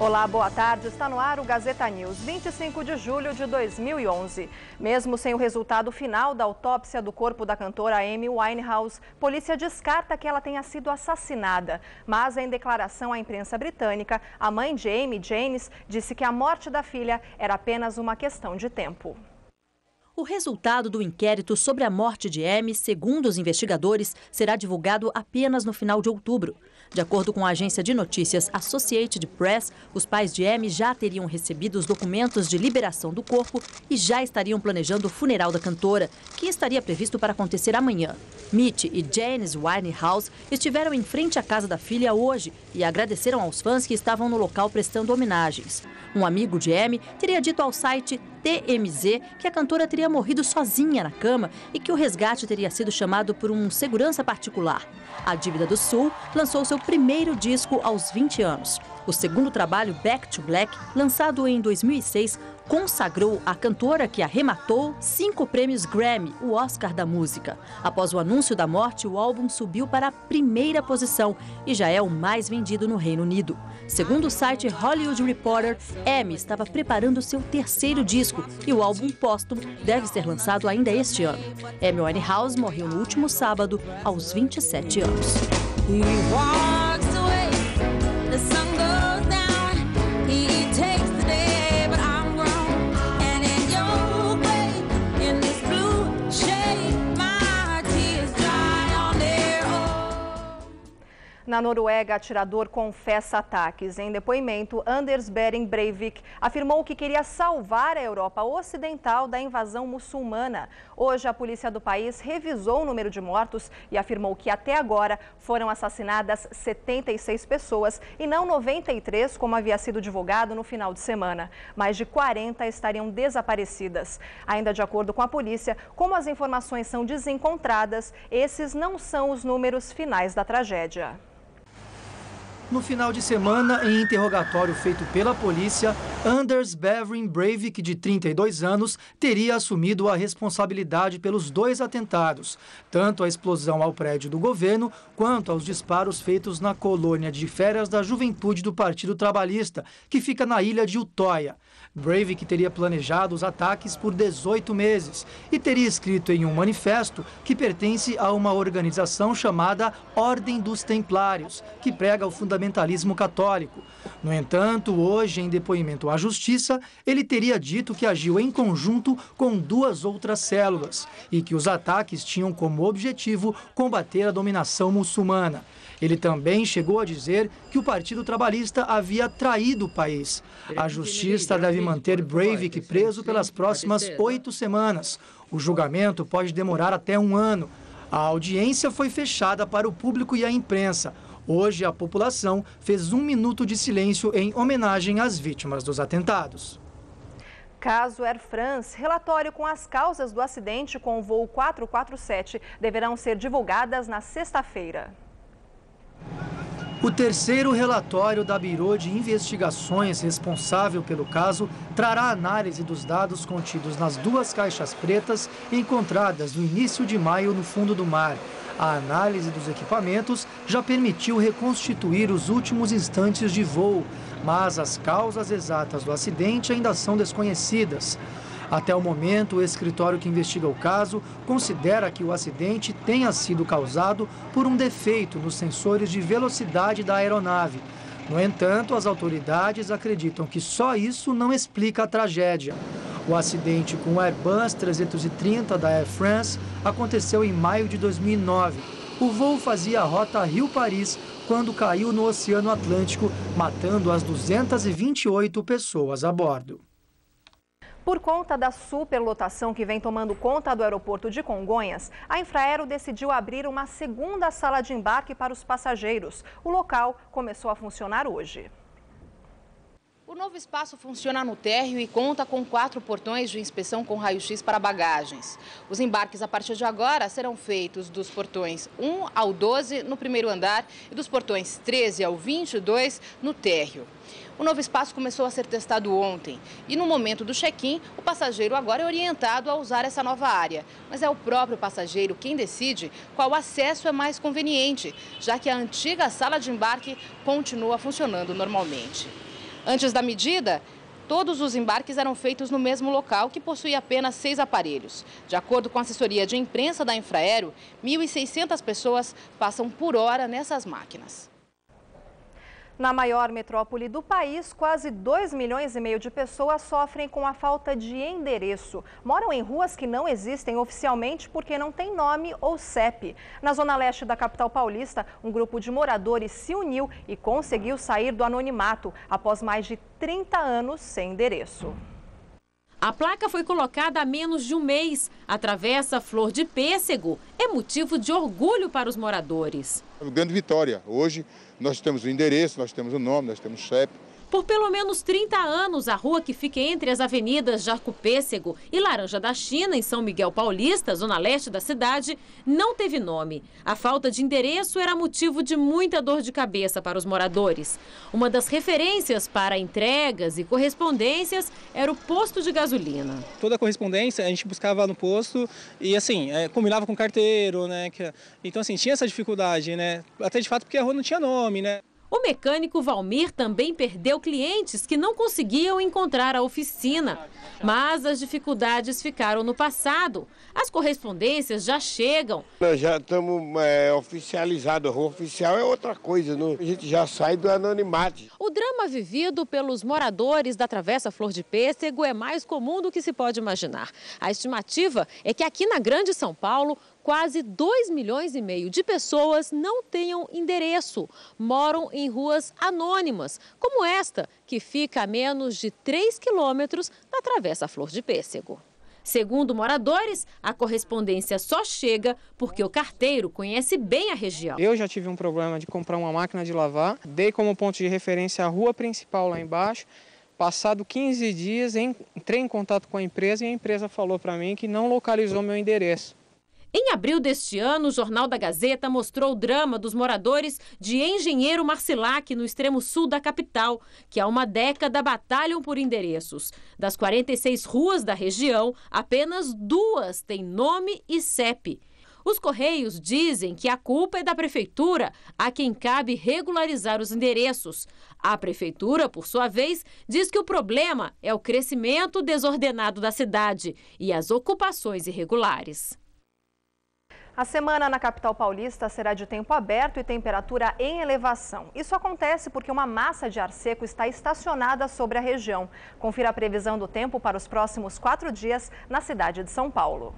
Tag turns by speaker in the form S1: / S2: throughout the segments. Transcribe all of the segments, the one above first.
S1: Olá, boa tarde. Está no ar o Gazeta News, 25 de julho de 2011. Mesmo sem o resultado final da autópsia do corpo da cantora Amy Winehouse, polícia descarta que ela tenha sido assassinada. Mas em declaração à imprensa britânica, a mãe de Amy, Janice, disse que a morte da filha era apenas uma questão de tempo.
S2: O resultado do inquérito sobre a morte de Amy, segundo os investigadores, será divulgado apenas no final de outubro. De acordo com a agência de notícias Associated Press, os pais de Amy já teriam recebido os documentos de liberação do corpo e já estariam planejando o funeral da cantora, que estaria previsto para acontecer amanhã. Mitch e Janice Winehouse estiveram em frente à casa da filha hoje e agradeceram aos fãs que estavam no local prestando homenagens. Um amigo de Amy teria dito ao site TMZ que a cantora teria morrido sozinha na cama e que o resgate teria sido chamado por um segurança particular. A Dívida do Sul lançou seu primeiro disco aos 20 anos. O segundo trabalho, Back to Black, lançado em 2006, consagrou a cantora que arrematou 5 prêmios Grammy, o Oscar da música. Após o anúncio da morte, o álbum subiu para a primeira posição e já é o mais vendido no Reino Unido. Segundo o site Hollywood Reporter, Amy estava preparando seu terceiro disco e o álbum póstumo deve ser lançado ainda este ano. Amy Winehouse morreu no último sábado, aos 27 anos.
S1: Na Noruega, atirador confessa ataques. Em depoimento, Anders Behring Breivik afirmou que queria salvar a Europa Ocidental da invasão muçulmana. Hoje, a polícia do país revisou o número de mortos e afirmou que até agora foram assassinadas 76 pessoas e não 93, como havia sido divulgado no final de semana. Mais de 40 estariam desaparecidas. Ainda de acordo com a polícia, como as informações são desencontradas, esses não são os números finais da tragédia.
S3: No final de semana, em interrogatório feito pela polícia, Anders Behring Breivik, de 32 anos, teria assumido a responsabilidade pelos 2 atentados, tanto a explosão ao prédio do governo, quanto aos disparos feitos na colônia de férias da juventude do Partido Trabalhista, que fica na ilha de Utoya. Breivik teria planejado os ataques por 18 meses e teria escrito em um manifesto que pertence a uma organização chamada Ordem dos Templários, que prega o fundamentalismo católico. No entanto, hoje, em depoimento à justiça, ele teria dito que agiu em conjunto com 2 outras células e que os ataques tinham como objetivo combater a dominação muçulmana. Ele também chegou a dizer que o Partido Trabalhista havia traído o país. A justiça deve manter Breivik preso pelas próximas 8 semanas. O julgamento pode demorar até 1 ano. A audiência foi fechada para o público e a imprensa. Hoje, a população fez 1 minuto de silêncio em homenagem às vítimas dos atentados.
S1: Caso Air France, relatório com as causas do acidente com o voo 447 deverão ser divulgadas na sexta-feira.
S3: O terceiro relatório da Bureau de Investigações responsável pelo caso trará análise dos dados contidos nas 2 caixas pretas encontradas no início de maio no fundo do mar. A análise dos equipamentos já permitiu reconstituir os últimos instantes de voo, mas as causas exatas do acidente ainda são desconhecidas. Até o momento, o escritório que investiga o caso considera que o acidente tenha sido causado por um defeito nos sensores de velocidade da aeronave. No entanto, as autoridades acreditam que só isso não explica a tragédia. O acidente com o Airbus 330 da Air France aconteceu em maio de 2009. O voo fazia a rota Rio-Paris quando caiu no Oceano Atlântico, matando as 228 pessoas a bordo.
S1: Por conta da superlotação que vem tomando conta do aeroporto de Congonhas, a Infraero decidiu abrir uma segunda sala de embarque para os passageiros. O local começou a funcionar hoje.
S4: O novo espaço funciona no térreo e conta com 4 portões de inspeção com raio-x para bagagens. Os embarques a partir de agora serão feitos dos portões 1 ao 12 no primeiro andar e dos portões 13 ao 22 no térreo. O novo espaço começou a ser testado ontem e no momento do check-in, o passageiro agora é orientado a usar essa nova área. Mas é o próprio passageiro quem decide qual acesso é mais conveniente, já que a antiga sala de embarque continua funcionando normalmente. Antes da medida, todos os embarques eram feitos no mesmo local, que possui apenas 6 aparelhos. De acordo com a assessoria de imprensa da Infraero, 1.600 pessoas passam por hora nessas máquinas.
S1: Na maior metrópole do país, quase 2,5 milhões de pessoas sofrem com a falta de endereço. Moram em ruas que não existem oficialmente porque não tem nome ou CEP. Na zona leste da capital paulista, um grupo de moradores se uniu e conseguiu sair do anonimato após mais de 30 anos sem endereço.
S5: A placa foi colocada há menos de um mês. A Travessa Flor de Pêssego é motivo de orgulho para os moradores.
S6: Grande vitória. Hoje nós temos o endereço, nós temos o nome, nós temos o CEP.
S5: Por pelo menos 30 anos, a rua que fica entre as avenidas Jacopêssego e Laranja da China, em São Miguel Paulista, zona leste da cidade, não teve nome. A falta de endereço era motivo de muita dor de cabeça para os moradores. Uma das referências para entregas e correspondências era o posto de gasolina.
S7: Toda a correspondência a gente buscava no posto e assim, combinava com o carteiro, né? Então assim, tinha essa dificuldade, né? Até de fato porque a rua não tinha nome, né?
S5: O mecânico Valmir também perdeu clientes que não conseguiam encontrar a oficina. Mas as dificuldades ficaram no passado. As correspondências já chegam.
S8: Nós já estamos oficializados. A rua oficial é outra coisa, não? A gente já sai do anonimato.
S5: O drama vivido pelos moradores da Travessa Flor de Pêssego é mais comum do que se pode imaginar. A estimativa é que aqui na Grande São Paulo, quase 2,5 milhões de pessoas não tenham endereço. Moram em ruas anônimas, como esta, que fica a menos de 3 quilômetros da Travessa Flor de Pêssego. Segundo moradores, a correspondência só chega porque o carteiro conhece bem a região.
S7: Eu já tive um problema de comprar uma máquina de lavar, dei como ponto de referência a rua principal lá embaixo. Passado 15 dias, entrei em contato com a empresa e a empresa falou para mim que não localizou meu endereço.
S5: Em abril deste ano, o Jornal da Gazeta mostrou o drama dos moradores de Engenheiro Marcilac, no extremo sul da capital, que há uma década batalham por endereços. Das 46 ruas da região, apenas 2 têm nome e CEP. Os Correios dizem que a culpa é da prefeitura, a quem cabe regularizar os endereços. A prefeitura, por sua vez, diz que o problema é o crescimento desordenado da cidade e as ocupações irregulares.
S1: A semana na capital paulista será de tempo aberto e temperatura em elevação. Isso acontece porque uma massa de ar seco está estacionada sobre a região. Confira a previsão do tempo para os próximos 4 dias na cidade de São Paulo.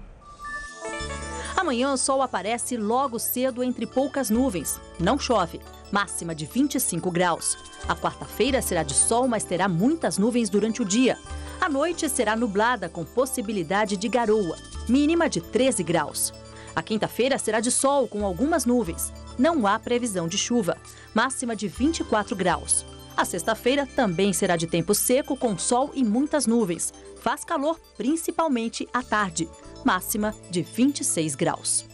S2: Amanhã o sol aparece logo cedo entre poucas nuvens. Não chove. Máxima de 25 graus. A quarta-feira será de sol, mas terá muitas nuvens durante o dia. A noite será nublada com possibilidade de garoa. Mínima de 13 graus. A quinta-feira será de sol com algumas nuvens. Não há previsão de chuva. Máxima de 24 graus. A sexta-feira também será de tempo seco com sol e muitas nuvens. Faz calor principalmente à tarde. Máxima de 26 graus.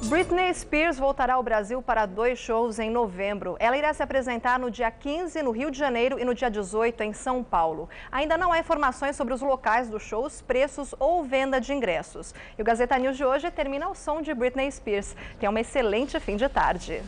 S1: Britney Spears voltará ao Brasil para 2 shows em novembro. Ela irá se apresentar no dia 15 no Rio de Janeiro e no dia 18 em São Paulo. Ainda não há informações sobre os locais dos shows, preços ou venda de ingressos. E o Gazeta News de hoje termina ao som de Britney Spears. Tenha um excelente fim de tarde.